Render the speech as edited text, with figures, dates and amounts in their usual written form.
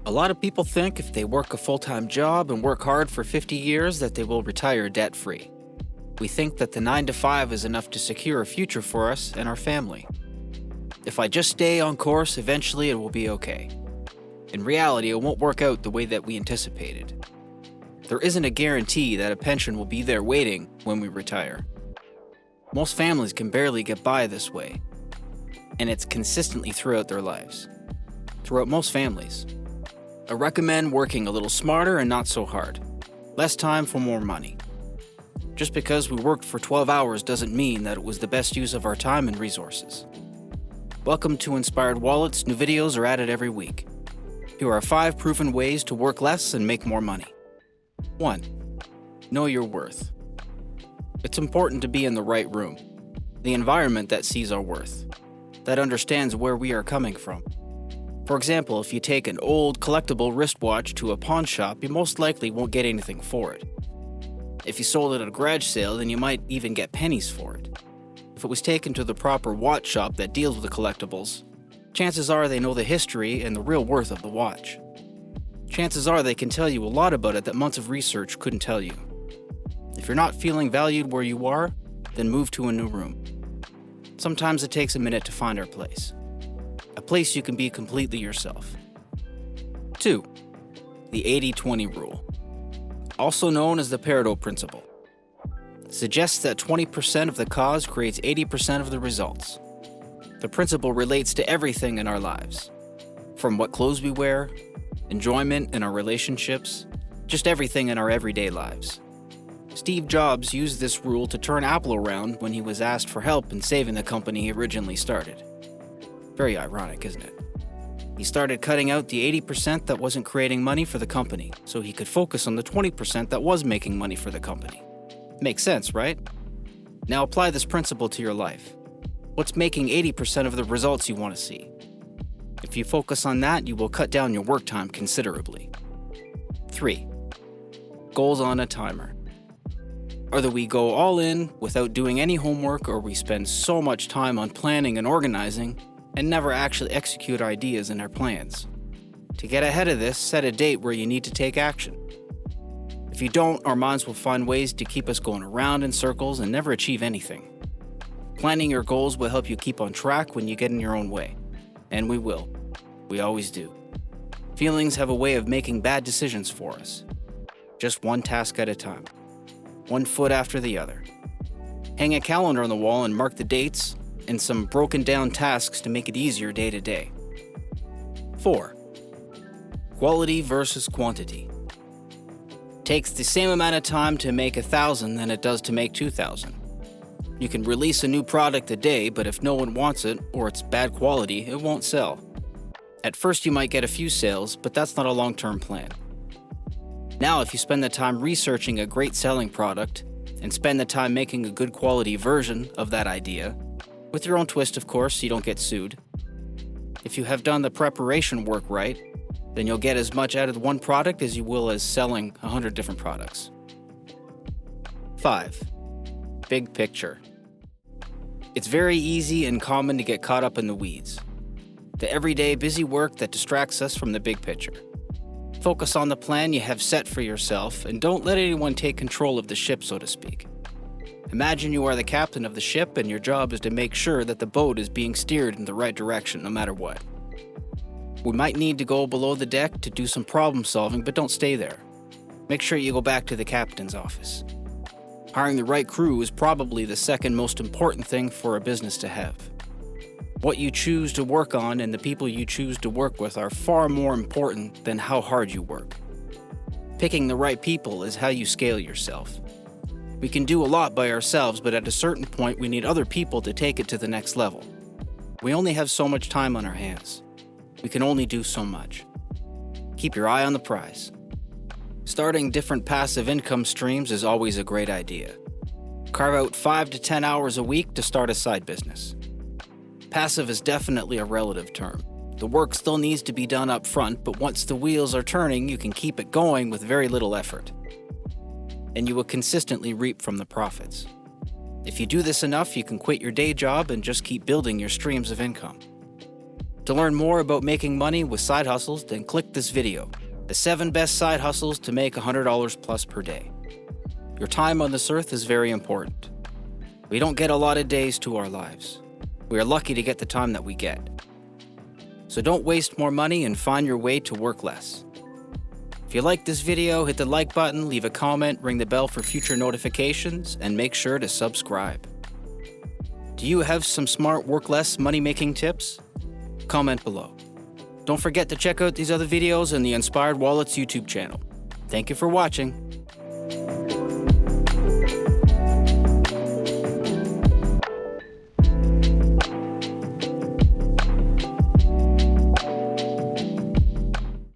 A lot of people think if they work a full-time job and work hard for 50 years that they will retire debt-free. We think that the 9 to 5 is enough to secure a future for us and our family. If I just stay on course, eventually it will be okay. In reality, it won't work out the way that we anticipated. There isn't a guarantee that a pension will be there waiting when we retire. Most families can barely get by this way, and it's consistently throughout their lives. Throughout most families. I recommend working a little smarter and not so hard. Less time for more money. Just because we worked for 12 hours doesn't mean that it was the best use of our time and resources. Welcome to Inspired Wallets. New videos are added every week. Here are 5 proven ways to work less and make more money. 1. Know your worth. It's important to be in the right room, the environment that sees our worth, that understands where we are coming from. For example, if you take an old collectible wristwatch to a pawn shop, you most likely won't get anything for it. If you sold it at a garage sale, then you might even get pennies for it. If it was taken to the proper watch shop that deals with the collectibles, chances are they know the history and the real worth of the watch. Chances are they can tell you a lot about it that months of research couldn't tell you. If you're not feeling valued where you are, then move to a new room. Sometimes it takes a minute to find our place. A place you can be completely yourself. 2. The 80-20 rule, also known as the Pareto principle, suggests that 20% of the cause creates 80% of the results. The principle relates to everything in our lives, from what clothes we wear, enjoyment in our relationships, just everything in our everyday lives. Steve Jobs used this rule to turn Apple around when he was asked for help in saving the company he originally started. Very ironic, isn't it? He started cutting out the 80% that wasn't creating money for the company, so he could focus on the 20% that was making money for the company. Makes sense, right? Now apply this principle to your life. What's making 80% of the results you want to see? If you focus on that, you will cut down your work time considerably. 3. Goals on a timer. Either we go all in without doing any homework, or we spend so much time on planning and organizing and never actually execute our ideas and our plans. To get ahead of this, set a date where you need to take action. If you don't, our minds will find ways to keep us going around in circles and never achieve anything. Planning your goals will help you keep on track when you get in your own way. And we will. We always do. Feelings have a way of making bad decisions for us. Just one task at a time. One foot after the other. Hang a calendar on the wall and mark the dates and some broken down tasks to make it easier day to day. 4. Quality versus quantity. Takes the same amount of time to make 1,000 than it does to make 2,000. You can release a new product a day, but if no one wants it, or it's bad quality, it won't sell. At first you might get a few sales, but that's not a long-term plan. Now if you spend the time researching a great selling product, and spend the time making a good quality version of that idea, with your own twist of course, so you don't get sued. If you have done the preparation work right, then you'll get as much out of one product as you will as selling 100 different products. 5. Big picture. It's very easy and common to get caught up in the weeds. The everyday busy work that distracts us from the big picture. Focus on the plan you have set for yourself and don't let anyone take control of the ship, so to speak. Imagine you are the captain of the ship and your job is to make sure that the boat is being steered in the right direction no matter what. We might need to go below the deck to do some problem solving, but don't stay there. Make sure you go back to the captain's office. Hiring the right crew is probably the second most important thing for a business to have. What you choose to work on and the people you choose to work with are far more important than how hard you work. Picking the right people is how you scale yourself. We can do a lot by ourselves, but at a certain point we need other people to take it to the next level. We only have so much time on our hands. We can only do so much. Keep your eye on the prize. Starting different passive income streams is always a great idea. Carve out 5 to 10 hours a week to start a side business. Passive is definitely a relative term. The work still needs to be done up front, but once the wheels are turning, you can keep it going with very little effort. And you will consistently reap from the profits. If you do this enough, you can quit your day job and just keep building your streams of income. To learn more about making money with side hustles, then click this video, the 7 best side hustles to make $100 plus per day. Your time on this earth is very important. We don't get a lot of days to our lives. We are lucky to get the time that we get. So don't waste more money and find your way to work less. If you like this video, hit the like button, leave a comment, ring the bell for future notifications, and make sure to subscribe. Do you have some smart work less money-making tips? Comment below. Don't forget to check out these other videos on the Inspired Wallets YouTube channel. Thank you for watching.